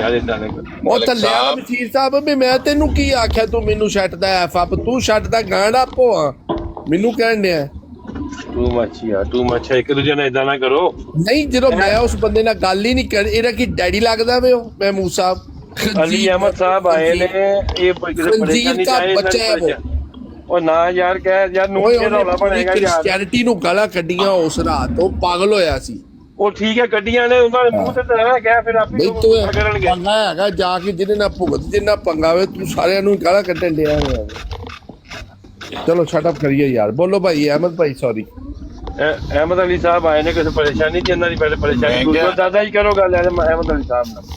ਯਾਰ ਇਦਾਂ ਨਹੀਂ ਉਹ ਥੱਲੇ ਵਾਲਾ ਬਸ਼ੀਰ ਸਾਹਿਬ ਵੀ ਮੈਂ ਤੈਨੂੰ ਕੀ ਆਖਿਆ, ਤੂੰ ਮੈਨੂੰ ਛੱਟ ਦਾ ਹੈ ਫੱਕ, ਤੂੰ ਛੱਟ ਦਾ ਗਾਂਡਾ ਭੋਆ ਮੈਨੂੰ ਕਹਿਣ ਡਿਆ। ਤੂੰ ਮੱਛੀਆ ਤੂੰ ਮੱਛਾ, ਇੱਕ ਦੂਜੇ ਨਾਲ ਇਦਾਂ ਨਾ ਕਰੋ। ਨਹੀਂ ਜਦੋਂ ਮੈਂ ਉਸ ਬੰਦੇ ਨਾਲ ਗੱਲ ਹੀ ਨਹੀਂ ਕਰ, ਇਹਦਾ ਕੀ ਡੈਡੀ ਲੱਗਦਾ ਵੇ ਉਹ ਮਹਿਮੂਦ ਸਾਹਿਬ? ਅਲੀ ਅਹਿਮਦ ਸਾਹਿਬ ਆਏ ਨੇ, ਇਹ ਕਿਸੇ ਪਰੇਸ਼ਾਨੀ ਚਾਹੇ ਬੱਚਾ ਹੈ ਉਹ। ਉਹ ਨਾ ਯਾਰ ਕਹਿ ਯਾਰ ਨੂਨ ਓਏ ਕੇ ਰੌਲਾ ਬਣੇਗਾ ਯਾਰ। ਕ੍ਰਿਸਚੀਅਨਿਟੀ ਨੂੰ ਗਾਲਾਂ ਕੱਢੀਆਂ ਉਸ ਰਾਤ, ਉਹ ਪਾਗਲ ਹੋਇਆ ਸੀ। ਉਹ ਠੀਕ ਹੈ ਗੱਡੀਆਂ ਨੇ ਉਹਨਾਂ ਦੇ ਮੂੰਹ ਤੇ ਤਾਂ ਕਹਿ, ਫਿਰ ਆਪੇ ਬਈ ਤੂੰ ਕਰਨਗੇ। ਪੰਗਾ ਹੈਗਾ ਜਾ ਕੇ ਜਿਹਦੇ ਨਾਲ ਭੁਗਤ, ਜਿੰਨਾ ਪੰਗਾ ਵੇ ਤੂੰ ਸਾਰਿਆਂ ਨੂੰ ਗਾਲਾਂ ਕੱਢਣ ਡਿਆ ਹੋਇਆ। ਚਲੋ ਸ਼ਟ ਅਪ ਕਰੀਏ ਯਾਰ, ਬੋਲੋ ਭਾਈ ਅਹਿਮਦ ਭਾਈ, ਸੌਰੀ। ਅਹਿਮਦ ਅਲੀ ਸਾਹਿਬ ਆਏ ਨੇ, ਕਿਸੇ ਪਰੇਸ਼ਾਨੀ ਚ ਇਹਨਾਂ ਦੀ ਪਹਿਲੇ ਪਰੇਸ਼ਾਨੀ ਦੂਰ ਦਾਦਾ ਜੀ ਕਰੋ ਗੱਲ ਅਹਿਮਦ ਅਲੀ ਸਾਹਿਬ ਨਾਲ।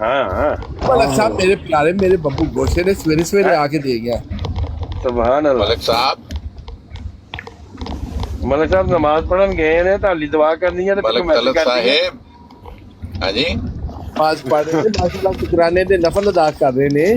ਹਾਂ ਹਾਂ ਮਲਕ ਸਾਹਿਬ ਮੇਰੇ ਪਿਆਰੇ, ਮੇਰੇ ਬੱਬੂ ਗੋਸ਼ੇ ਨੇ ਸਵੇਰੇ ਸਵੇਰੇ ਆ ਕੇ ਦੇ ਗਿਆ। ਸੁਭਾਨ ਅੱਲਾਹ। ਮਲਕ ਸਾਹਿਬ, ਮਲਕ ਸਾਹਿਬ ਨਮਾਜ਼ ਪੜਨ ਗਏ ਨੇ, ਤੁਹਾਡੀ ਦੁਆ ਕਰਨੀ ਹੈ ਤੇ ਮਲਕ ਤਲਬ ਸਾਹਿਬ, ਹਾਂਜੀ ਪਾਸ ਪੜ ਰਹੇ ਨੇ ਮਾਸ਼ਾਅੱਲਾ, ਸ਼ੁਕਰਾਨੇ ਦੇ ਨਫਲ ਅਦਾ ਕਰ ਰਹੇ ਨੇ।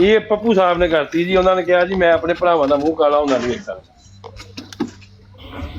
ਇਹ ਪੱਪੂ ਸਾਹਿਬ ਨੇ ਕਰਤੀ ਜੀ, ਉਹਨਾਂ ਨੇ ਕਿਹਾ ਜੀ ਮੈਂ ਆਪਣੇ ਭਰਾਵਾਂ ਦਾ ਮੂੰਹ ਕਾਲਾ ਹੁੰਦਾ ਨਹੀਂ ਵੇਖ ਸਕਦਾ।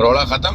ਰੌਲਾ ਖਤਮ,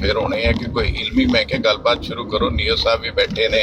ਫਿਰ ਹੁਣ ਇਹ ਹੈ ਕਿ ਕੋਈ ਇਲਮੀ ਮੈਂ ਕਿ ਗੱਲਬਾਤ ਸ਼ੁਰੂ ਕਰੋ। ਨਿਓ ਸਾਹਿਬ ਵੀ ਬੈਠੇ ਨੇ,